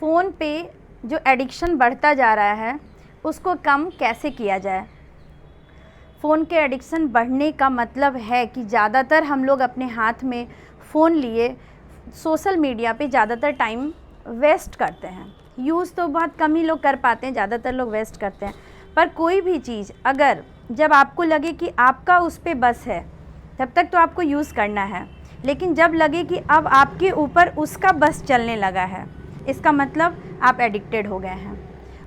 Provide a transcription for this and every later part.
Phone पे जो addiction बढ़ता जा रहा है उसको कम कैसे किया जाए। फ़ोन के एडिक्शन बढ़ने का मतलब है कि ज़्यादातर हम लोग अपने हाथ में फ़ोन लिए सोशल मीडिया पे ज़्यादातर टाइम वेस्ट करते हैं। यूज़ तो बहुत कम ही लोग कर पाते हैं, ज़्यादातर लोग वेस्ट करते हैं। पर कोई भी चीज़ अगर जब आपको लगे कि आपका उस पे बस है तब तक तो आपको यूज़ करना है, लेकिन जब लगे कि अब आपके ऊपर उसका बस चलने लगा है, इसका मतलब आप एडिक्टेड हो गए हैं।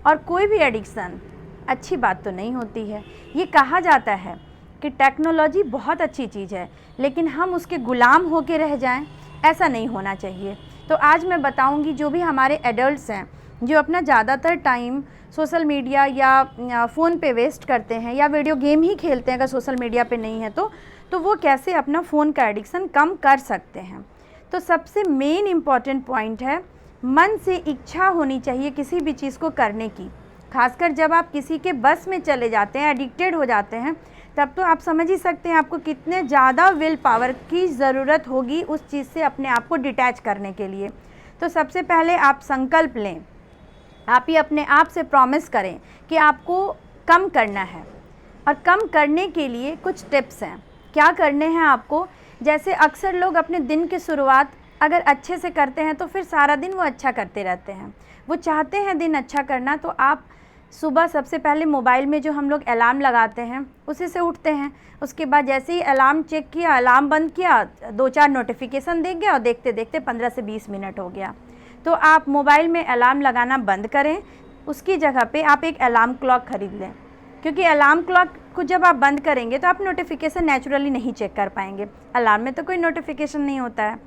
और कोई भी एडिक्शन अच्छी बात तो नहीं होती है। ये कहा जाता है कि टेक्नोलॉजी बहुत अच्छी चीज़ है, लेकिन हम उसके गुलाम होके रह जाएं, ऐसा नहीं होना चाहिए। तो आज मैं बताऊंगी जो भी हमारे एडल्ट्स हैं जो अपना ज़्यादातर टाइम सोशल मीडिया या फ़ोन पे वेस्ट करते हैं या वीडियो गेम ही खेलते हैं, अगर सोशल मीडिया पे नहीं है तो वो कैसे अपना फ़ोन का एडिक्शन कम कर सकते हैं। तो सबसे मेन इम्पॉर्टेंट पॉइंट है, मन से इच्छा होनी चाहिए किसी भी चीज़ को करने की। खासकर जब आप किसी के बस में चले जाते हैं, एडिक्टेड हो जाते हैं, तब तो आप समझ ही सकते हैं आपको कितने ज़्यादा विल पावर की ज़रूरत होगी उस चीज़ से अपने आप को डिटैच करने के लिए। तो सबसे पहले आप संकल्प लें, आप ही अपने आप से प्रॉमिस करें कि आपको कम करना है। और कम करने के लिए कुछ टिप्स हैं। क्या करने हैं आपको, जैसे अक्सर लोग अपने दिन की शुरुआत अगर अच्छे से करते हैं तो फिर सारा दिन वो अच्छा करते रहते हैं। वो चाहते हैं दिन अच्छा करना, तो आप सुबह सबसे पहले मोबाइल में जो हम लोग अलार्म लगाते हैं उसी से उठते हैं। उसके बाद जैसे ही अलार्म चेक किया, अलार्म बंद किया, 2-4 नोटिफिकेशन देख गया और देखते देखते 15 से 20 मिनट हो गया। तो आप मोबाइल में अलार्म लगाना बंद करें, उसकी जगह पे आप एक अलार्म क्लॉक ख़रीद लें, क्योंकि अलार्म क्लॉक को जब आप बंद करेंगे तो आप नोटिफिकेशन नेचुरली नहीं चेक कर पाएंगे। अलार्म में तो कोई नोटिफिकेशन नहीं होता है।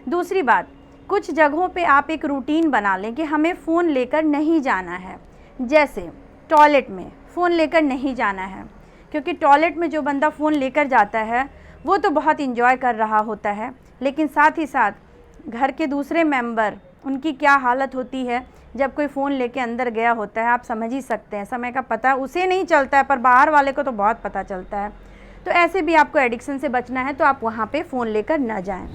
दूसरी बात, कुछ जगहों पे आप एक रूटीन बना लें कि हमें फ़ोन लेकर नहीं जाना है। जैसे टॉयलेट में फ़ोन लेकर नहीं जाना है, क्योंकि टॉयलेट में जो बंदा फ़ोन लेकर जाता है वो तो बहुत इंजॉय कर रहा होता है, लेकिन साथ ही साथ घर के दूसरे मेंबर, उनकी क्या हालत होती है जब कोई फ़ोन लेके अंदर गया होता है। आप समझ ही सकते हैं, समय का पता उसे नहीं चलता है पर बाहर वाले को तो बहुत पता चलता है। तो ऐसे भी आपको एडिक्शन से बचना है तो आप वहाँ पे फ़ोन लेकर न जाएं।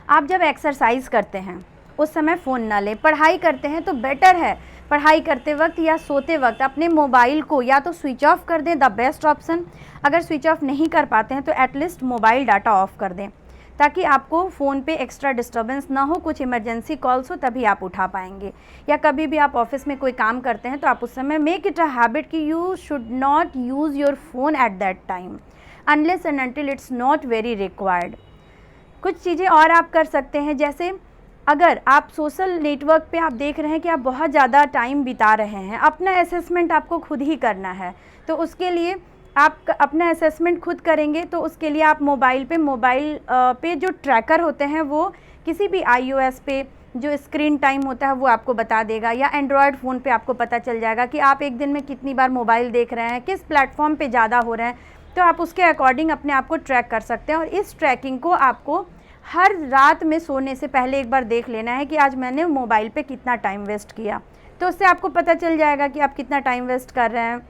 आप जब एक्सरसाइज करते हैं उस समय फ़ोन ना लें। पढ़ाई करते हैं तो बेटर है पढ़ाई करते वक्त या सोते वक्त अपने मोबाइल को या तो स्विच ऑफ कर दें, द बेस्ट ऑप्शन। अगर स्विच ऑफ नहीं कर पाते हैं तो एटलीस्ट मोबाइल डाटा ऑफ कर दें, ताकि आपको फ़ोन पे एक्स्ट्रा डिस्टर्बेंस ना हो। कुछ इमरजेंसी कॉल्स हो तभी आप उठा पाएंगे। या कभी भी आप ऑफिस में कोई काम करते हैं तो आप उस समय मेक इट अ हैबिट कि you should not use your phone at that time unless and until it's not very required. कुछ चीज़ें और आप कर सकते हैं, जैसे अगर आप सोशल नेटवर्क पे आप देख रहे हैं कि आप बहुत ज़्यादा टाइम बिता रहे हैं, अपना असेसमेंट आपको खुद ही करना है। तो उसके लिए आप अपना असेसमेंट खुद करेंगे तो उसके लिए आप मोबाइल पे जो ट्रैकर होते हैं वो किसी भी iOS पे जो स्क्रीन टाइम होता है वो आपको बता देगा, या एंड्रॉयड फ़ोन पे आपको पता चल जाएगा कि आप एक दिन में कितनी बार मोबाइल देख रहे हैं, किस प्लेटफॉर्म पे ज़्यादा हो रहे हैं। तो आप उसके अकॉर्डिंग अपने आप को ट्रैक कर सकते हैं। और इस ट्रैकिंग को आपको हर रात में सोने से पहले एक बार देख लेना है कि आज मैंने मोबाइल पे कितना टाइम वेस्ट किया, तो उससे आपको पता चल जाएगा कि आप कितना टाइम वेस्ट कर रहे हैं।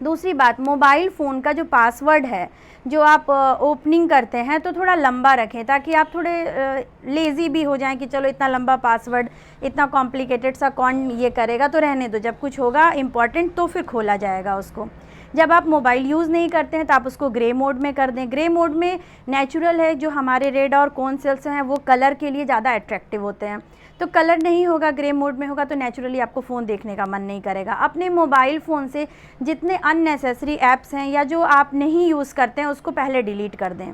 दूसरी बात, मोबाइल फ़ोन का जो पासवर्ड है जो आप ओपनिंग करते हैं तो थोड़ा लंबा रखें, ताकि आप थोड़े लेज़ी भी हो जाएं कि चलो इतना लंबा पासवर्ड, इतना कॉम्प्लिकेटेड सा कौन ये करेगा, तो रहने दो, जब कुछ होगा इम्पॉर्टेंट तो फिर खोला जाएगा उसको। जब आप मोबाइल यूज़ नहीं करते हैं तो आप उसको ग्रे मोड में कर दें। ग्रे मोड में नेचुरल है, जो हमारे रेड और कॉन सेल्स हैं वो कलर के लिए ज़्यादा अट्रैक्टिव होते हैं, तो कलर नहीं होगा, ग्रे मोड में होगा तो नेचुरली आपको फ़ोन देखने का मन नहीं करेगा। अपने मोबाइल फ़ोन से जितने अननेसेसरी ऐप्स हैं या जो आप नहीं यूज़ करते हैं उसको पहले डिलीट कर दें।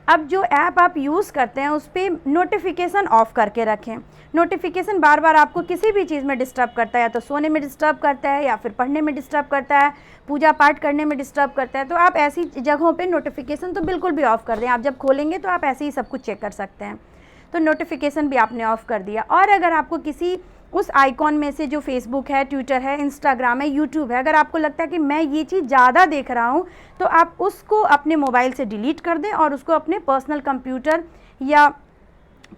अब जो ऐप आप यूज़ करते हैं उस पर नोटिफिकेशन ऑफ़ करके रखें। नोटिफिकेशन बार बार आपको किसी भी चीज़ में डिस्टर्ब करता है, या तो सोने में डिस्टर्ब करता है, या फिर पढ़ने में डिस्टर्ब करता है, पूजा पाठ करने में डिस्टर्ब करता है। तो आप ऐसी जगहों पे नोटिफिकेशन तो बिल्कुल भी ऑफ़ कर दें। आप जब खोलेंगे तो आप ऐसे ही सब कुछ चेक कर सकते हैं, तो नोटिफिकेशन भी आपने ऑफ़ कर दिया। और अगर आपको किसी उस आइकॉन में से जो फेसबुक है, ट्विटर है, इंस्टाग्राम है, यूट्यूब है, अगर आपको लगता है कि मैं ये चीज़ ज़्यादा देख रहा हूँ तो आप उसको अपने मोबाइल से डिलीट कर दें और उसको अपने पर्सनल कंप्यूटर या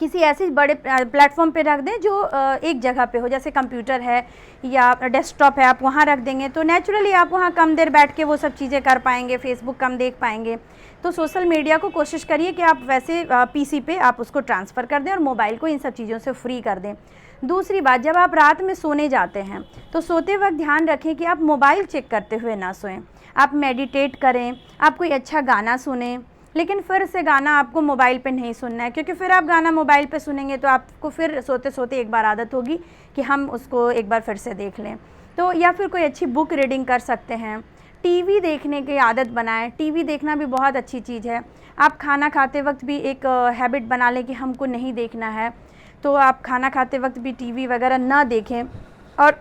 किसी ऐसे बड़े प्लेटफॉर्म पे रख दें जो एक जगह पे हो, जैसे कंप्यूटर है या डेस्कटॉप है, आप वहाँ रख देंगे तो नेचुरली आप वहाँ कम देर बैठ के वो सब चीज़ें कर पाएंगे, फेसबुक कम देख पाएंगे। तो सोशल मीडिया को कोशिश करिए कि आप वैसे पीसी पे आप उसको ट्रांसफ़र कर दें और मोबाइल को इन सब चीज़ों से फ्री कर दें। दूसरी बात, जब आप रात में सोने जाते हैं तो सोते वक्त ध्यान रखें कि आप मोबाइल चेक करते हुए ना सोएं। आप मेडिटेट करें, आप कोई अच्छा गाना सुनें, लेकिन फिर से गाना आपको मोबाइल पे नहीं सुनना है, क्योंकि फिर आप गाना मोबाइल पे सुनेंगे तो आपको फिर सोते सोते एक बार आदत होगी कि हम उसको एक बार फिर से देख लें। तो या फिर कोई अच्छी बुक रीडिंग कर सकते हैं। टीवी देखने की आदत बनाएं। टीवी देखना भी बहुत अच्छी चीज़ है। आप खाना खाते वक्त भी एक हैबिट बना लें कि हमको नहीं देखना है, तो आप खाना खाते वक्त भी टीवी वगैरह ना देखें, और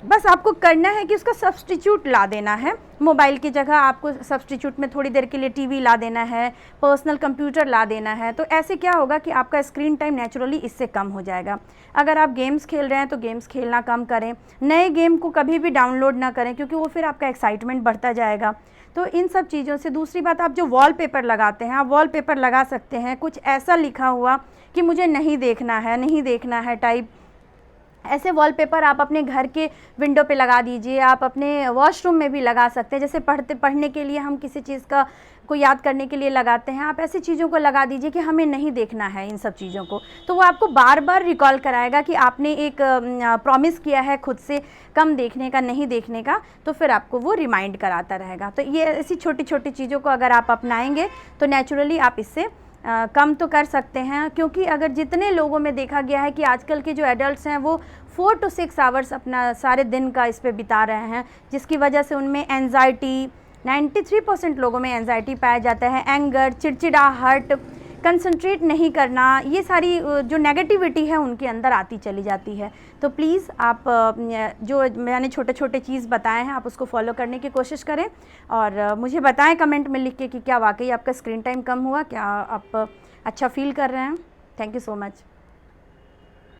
बस आपको करना है कि उसका सब्स्टिट्यूट ला देना है। मोबाइल की जगह आपको सब्स्टिट्यूट में थोड़ी देर के लिए टीवी ला देना है, पर्सनल कंप्यूटर ला देना है। तो ऐसे क्या होगा कि आपका स्क्रीन टाइम नेचुरली इससे कम हो जाएगा। अगर आप गेम्स खेल रहे हैं तो गेम्स खेलना कम करें। नए गेम को कभी भी डाउनलोड ना करें, क्योंकि वो फिर आपका एक्साइटमेंट बढ़ता जाएगा। तो इन सब चीज़ों से। दूसरी बात, आप जो वॉलपेपर लगाते हैं, आप वॉलपेपर लगा सकते हैं कुछ ऐसा लिखा हुआ कि मुझे नहीं देखना है, नहीं देखना है टाइप। ऐसे वॉलपेपर आप अपने घर के विंडो पे लगा दीजिए, आप अपने वॉशरूम में भी लगा सकते हैं। जैसे पढ़ने के लिए हम किसी चीज़ को याद करने के लिए लगाते हैं, आप ऐसी चीज़ों को लगा दीजिए कि हमें नहीं देखना है इन सब चीज़ों को। तो वो आपको बार बार रिकॉल कराएगा कि आपने एक प्रॉमिस किया है खुद से कम देखने का, नहीं देखने का, तो फिर आपको वो रिमाइंड कराता रहेगा। तो ये ऐसी छोटी छोटी चीज़ों को अगर आप अपनाएंगे तो नेचुरली आप इससे कम तो कर सकते हैं। क्योंकि अगर जितने लोगों में देखा गया है कि आजकल के जो एडल्ट्स हैं वो 4 to 6 आवर्स अपना सारे दिन का इस पे बिता रहे हैं, जिसकी वजह से उनमें एंजाइटी, 93% लोगों में एंजाइटी पाया जाता है, एंगर, चिड़चिड़ाहट, कंसंट्रेट नहीं करना, ये सारी जो नेगेटिविटी है उनके अंदर आती चली जाती है। तो प्लीज़ आप जो मैंने छोटे छोटे चीज़ बताए हैं आप उसको फॉलो करने की कोशिश करें, और मुझे बताएं कमेंट में लिख के कि क्या वाकई आपका स्क्रीन टाइम कम हुआ, क्या आप अच्छा फील कर रहे हैं। Thank you so much.